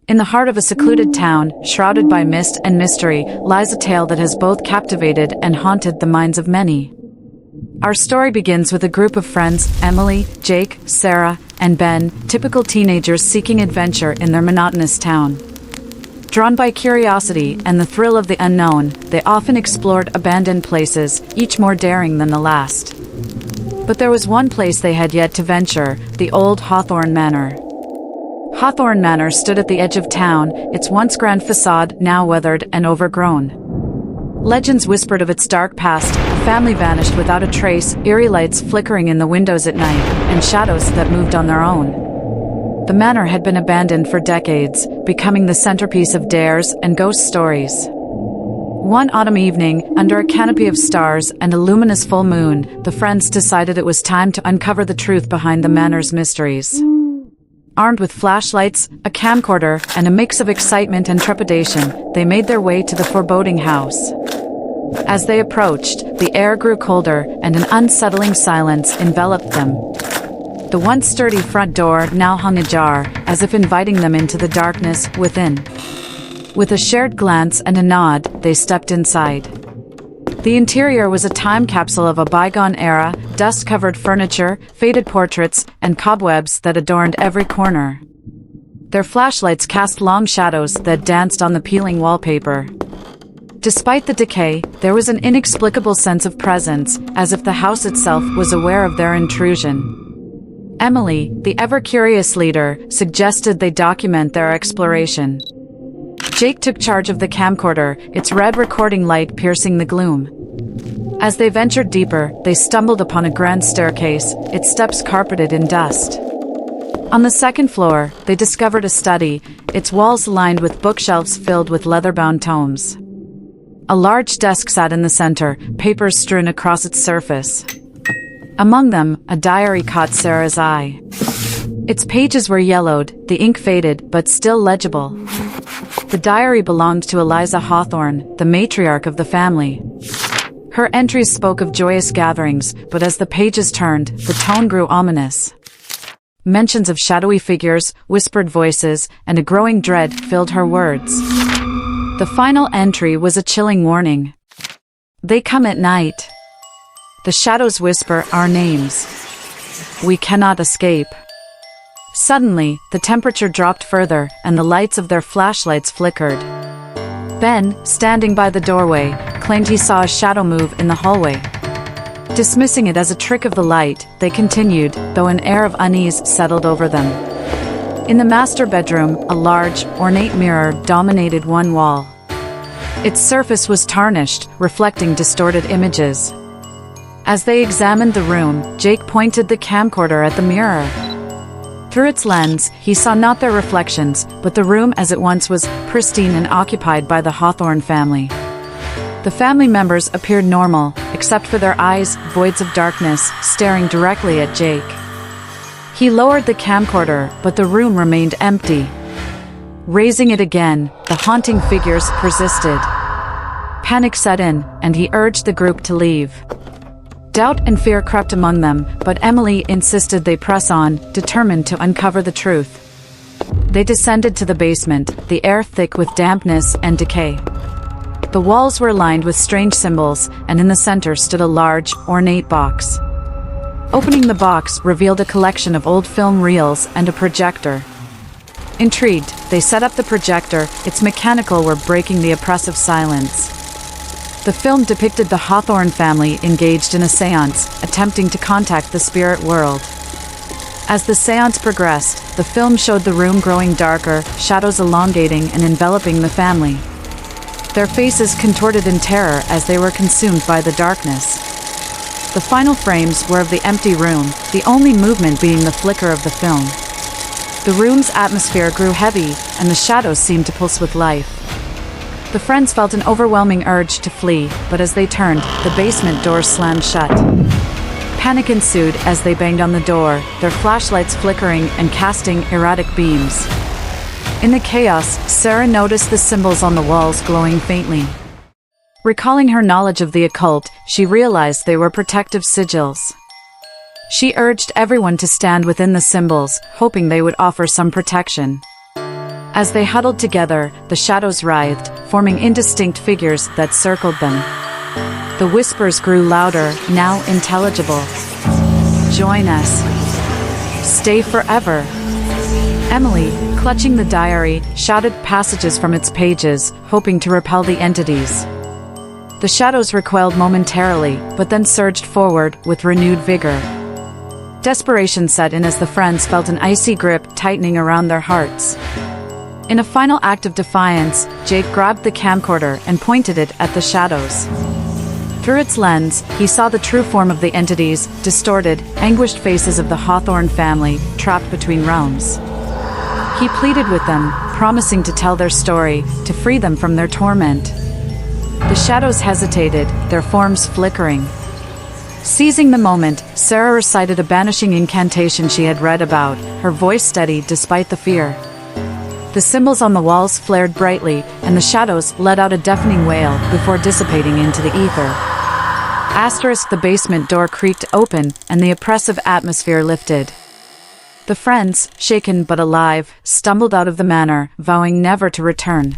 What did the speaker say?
In the heart of a secluded town, shrouded by mist and mystery, lies a tale that has both captivated and haunted the minds of many. Our story begins with a group of friends, Emily, Jake, Sarah, and Ben, typical teenagers seeking adventure in their monotonous town. Drawn by curiosity and the thrill of the unknown, they often explored abandoned places, each more daring than the last. But there was one place they had yet to venture, the old Hawthorne Manor. Hawthorne Manor stood at the edge of town, its once grand facade now weathered and overgrown. Legends whispered of its dark past, a family vanished without a trace, eerie lights flickering in the windows at night, and shadows that moved on their own. The manor had been abandoned for decades, becoming the centerpiece of dares and ghost stories. One autumn evening, under a canopy of stars and a luminous full moon, the friends decided it was time to uncover the truth behind the manor's mysteries. Armed with flashlights, a camcorder, and a mix of excitement and trepidation, they made their way to the foreboding house. As they approached, the air grew colder, and an unsettling silence enveloped them. The once sturdy front door now hung ajar, as if inviting them into the darkness within. With a shared glance and a nod, they stepped inside. The interior was a time capsule of a bygone era, dust-covered furniture, faded portraits, and cobwebs that adorned every corner. Their flashlights cast long shadows that danced on the peeling wallpaper. Despite the decay, there was an inexplicable sense of presence, as if the house itself was aware of their intrusion. Emily, the ever-curious leader, suggested they document their exploration. Jake took charge of the camcorder, its red recording light piercing the gloom. As they ventured deeper, they stumbled upon a grand staircase, its steps carpeted in dust. On the second floor, they discovered a study, its walls lined with bookshelves filled with leather-bound tomes. A large desk sat in the center, papers strewn across its surface. Among them, a diary caught Sarah's eye. Its pages were yellowed, the ink faded, but still legible. The diary belonged to Eliza Hawthorne, the matriarch of the family. Her entries spoke of joyous gatherings, but as the pages turned, the tone grew ominous. Mentions of shadowy figures, whispered voices, and a growing dread filled her words. The final entry was a chilling warning. They come at night. The shadows whisper our names. We cannot escape. Suddenly, the temperature dropped further, and the lights of their flashlights flickered. Ben, standing by the doorway, claimed he saw a shadow move in the hallway. Dismissing it as a trick of the light, they continued, though an air of unease settled over them. In the master bedroom, a large, ornate mirror dominated one wall. Its surface was tarnished, reflecting distorted images. As they examined the room, Jake pointed the camcorder at the mirror. Through its lens, he saw not their reflections, but the room as it once was, pristine and occupied by the Hawthorne family. The family members appeared normal, except for their eyes, voids of darkness, staring directly at Jake. He lowered the camcorder, but the room remained empty. Raising it again, the haunting figures persisted. Panic set in, and he urged the group to leave. Doubt and fear crept among them, but Emily insisted they press on, determined to uncover the truth. They descended to the basement, the air thick with dampness and decay. The walls were lined with strange symbols, and in the center stood a large, ornate box. Opening the box revealed a collection of old film reels and a projector. Intrigued, they set up the projector, its mechanical whir breaking the oppressive silence. The film depicted the Hawthorne family engaged in a seance, attempting to contact the spirit world. As the seance progressed, the film showed the room growing darker, shadows elongating and enveloping the family. Their faces contorted in terror as they were consumed by the darkness. The final frames were of the empty room, the only movement being the flicker of the film. The room's atmosphere grew heavy, and the shadows seemed to pulse with life. The friends felt an overwhelming urge to flee, but as they turned, the basement doors slammed shut. Panic ensued as they banged on the door, their flashlights flickering and casting erratic beams. In the chaos, Sarah noticed the symbols on the walls glowing faintly. Recalling her knowledge of the occult, she realized they were protective sigils. She urged everyone to stand within the symbols, hoping they would offer some protection. As they huddled together, the shadows writhed, forming indistinct figures that circled them. The whispers grew louder, now intelligible. "Join us. Stay forever." Emily, clutching the diary, shouted passages from its pages, hoping to repel the entities. The shadows recoiled momentarily, but then surged forward with renewed vigor. Desperation set in as the friends felt an icy grip tightening around their hearts. In a final act of defiance, Jake grabbed the camcorder and pointed it at the shadows. Through its lens, he saw the true form of the entities, distorted, anguished faces of the Hawthorne family, trapped between realms. He pleaded with them, promising to tell their story, to free them from their torment. The shadows hesitated, their forms flickering. Seizing the moment, Sarah recited a banishing incantation she had read about, her voice steady despite the fear. The symbols on the walls flared brightly, and the shadows let out a deafening wail before dissipating into the ether. The basement door creaked open, and the oppressive atmosphere lifted. The friends, shaken but alive, stumbled out of the manor, vowing never to return.